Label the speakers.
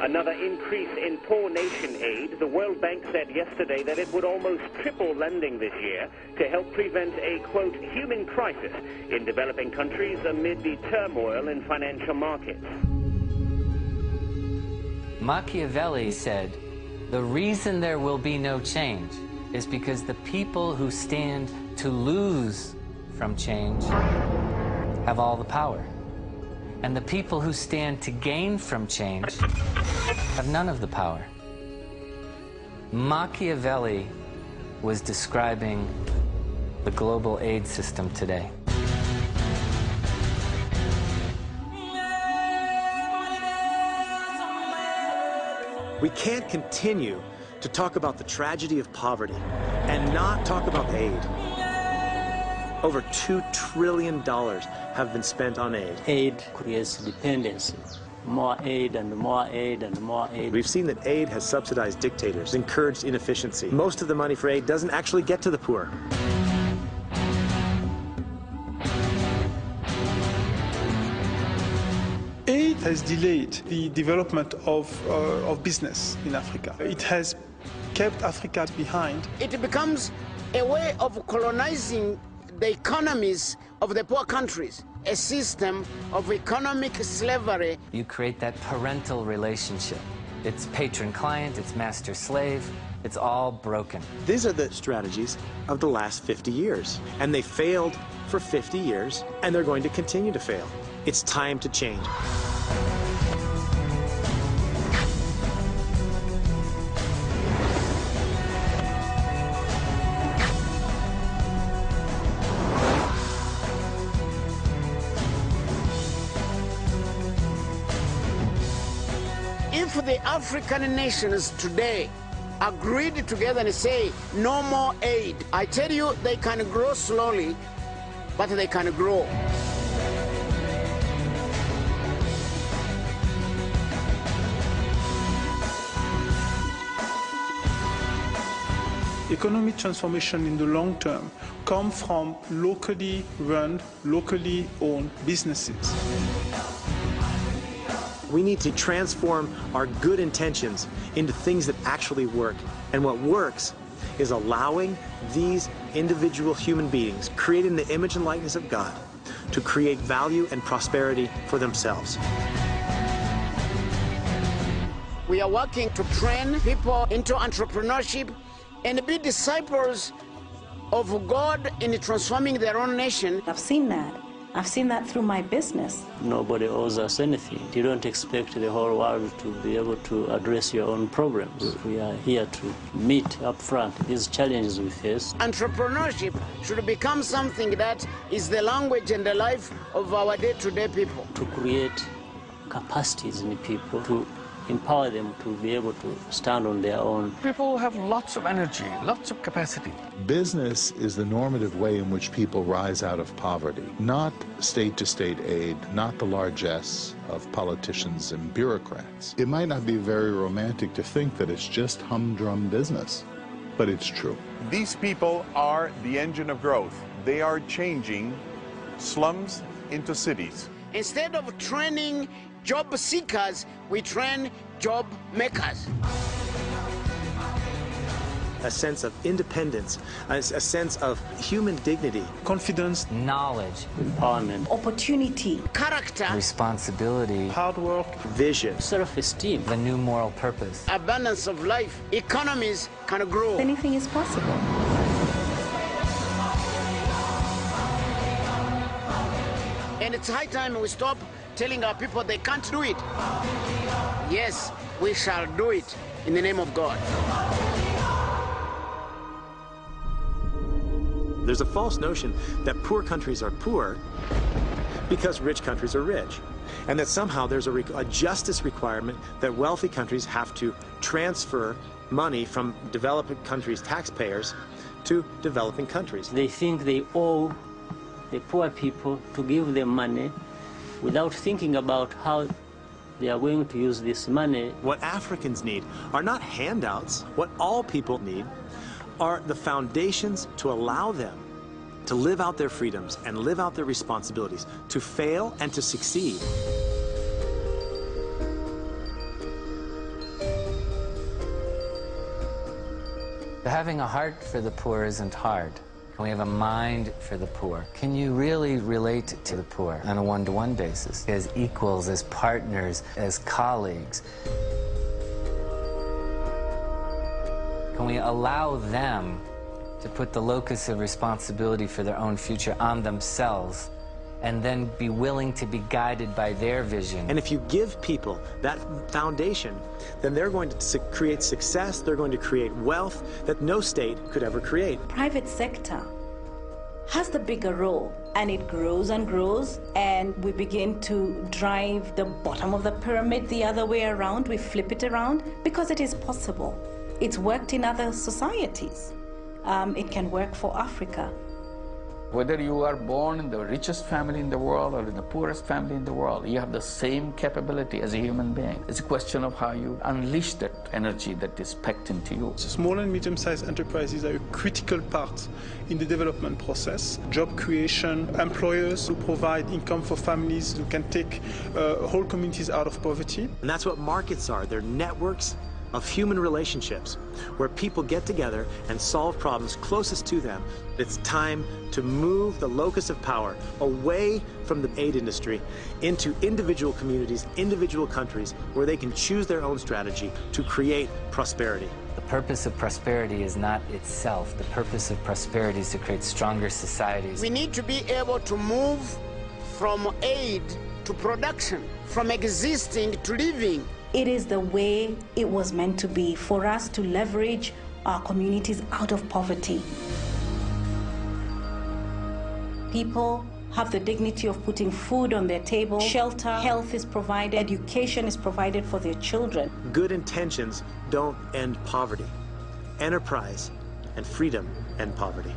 Speaker 1: Another increase in poor nation aid. The World Bank said yesterday that it would almost triple lending this year to help prevent a, quote, human crisis in developing countries amid the turmoil in financial markets.
Speaker 2: Machiavelli said, the reason there will be no change is because the people who stand to lose from change have all the power. And the people who stand to gain from change have none of the power. Machiavelli was describing the global aid system today.
Speaker 3: We can't continue to talk about the tragedy of poverty and not talk about aid. Over $2 trillion have been spent on aid.
Speaker 4: Aid creates dependency. More aid and more aid and more aid.
Speaker 3: We've seen that aid has subsidized dictators, encouraged inefficiency. Most of the money for aid doesn't actually get to the poor.
Speaker 5: Aid has delayed the development of business in Africa. It has kept Africa behind.
Speaker 6: It becomes a way of colonizing the economies of the poor countries, a system of economic slavery.
Speaker 2: You create that parental relationship. It's patron-client, it's master-slave, it's all broken.
Speaker 3: These are the strategies of the last 50 years, and they failed for 50 years, and they're going to continue to fail. It's time to change.
Speaker 6: If the African nations today agreed together and say no more aid, I tell you they can grow slowly, but they can grow.
Speaker 5: Economic transformation in the long term come from locally run, locally owned businesses.
Speaker 3: We need to transform our good intentions into things that actually work. And what works is allowing these individual human beings, created in the image and likeness of God, to create value and prosperity for themselves.
Speaker 6: We are working to train people into entrepreneurship and be disciples of God in transforming their own nation.
Speaker 7: I've seen that. I've seen that through my business.
Speaker 4: Nobody owes us anything. You don't expect the whole world to be able to address your own problems. We are here to meet up front these challenges we face.
Speaker 6: Entrepreneurship should become something that is the language and the life of our day-to-day people.
Speaker 4: To create capacities in people, to empower them to be able to stand on their own.
Speaker 8: People have lots of energy, lots of capacity.
Speaker 9: Business is the normative way in which people rise out of poverty, not state-to-state aid, not the largesse of politicians and bureaucrats. It might not be very romantic to think that it's just humdrum business, but it's true.
Speaker 10: These people are the engine of growth. They are changing slums into cities.
Speaker 6: Instead of training job seekers, we train job makers.
Speaker 3: A sense of independence, a sense of human dignity.
Speaker 5: Confidence,
Speaker 2: knowledge,
Speaker 4: empowerment,
Speaker 7: opportunity,
Speaker 6: character,
Speaker 2: responsibility,
Speaker 5: hard work,
Speaker 3: vision,
Speaker 4: self-esteem,
Speaker 2: the new moral purpose,
Speaker 6: abundance of life. Economies can grow.
Speaker 7: Anything is possible.
Speaker 6: And it's high time we stop telling our people they can't do it. Yes, we shall do it in the name of God.
Speaker 3: There's a false notion that poor countries are poor because rich countries are rich, and that somehow there's a justice requirement that wealthy countries have to transfer money from developing countries' taxpayers to developing countries.
Speaker 4: They think they owe the poor people to give them money without thinking about how they are going to use this money.
Speaker 3: What Africans need are not handouts. What all people need are the foundations to allow them to live out their freedoms and live out their responsibilities, to fail and to succeed.
Speaker 2: Having a heart for the poor isn't hard. Can we have a mind for the poor? Can you really relate to the poor on a one-to-one basis, as equals, as partners, as colleagues? Can we allow them to put the locus of responsibility for their own future on themselves and then be willing to be guided by their vision?
Speaker 3: And if you give people that foundation, then they're going to create success, they're going to create wealth that no state could ever create.
Speaker 7: Private sector has the bigger role, and it grows and grows, and we begin to drive the bottom of the pyramid the other way around. We flip it around because it is possible. It's worked in other societies. It can work for Africa.
Speaker 8: Whether you are born in the richest family in the world or in the poorest family in the world, you have the same capability as a human being. It's a question of how you unleash that energy that is packed into you.
Speaker 5: Small and medium-sized enterprises are a critical part in the development process. Job creation, employers who provide income for families who can take whole communities out of poverty.
Speaker 3: And that's what markets are. They're networks of human relationships where people get together and solve problems closest to them. It's time to move the locus of power away from the aid industry into individual communities, individual countries, where they can choose their own strategy to create prosperity.
Speaker 2: The purpose of prosperity is not itself. The purpose of prosperity is to create stronger societies.
Speaker 6: We need to be able to move from aid to production, from existing to living.
Speaker 7: It is the way it was meant to be, for us to leverage our communities out of poverty. People have the dignity of putting food on their table, shelter, health is provided, education is provided for their children.
Speaker 3: Good intentions don't end poverty. Enterprise and freedom end poverty.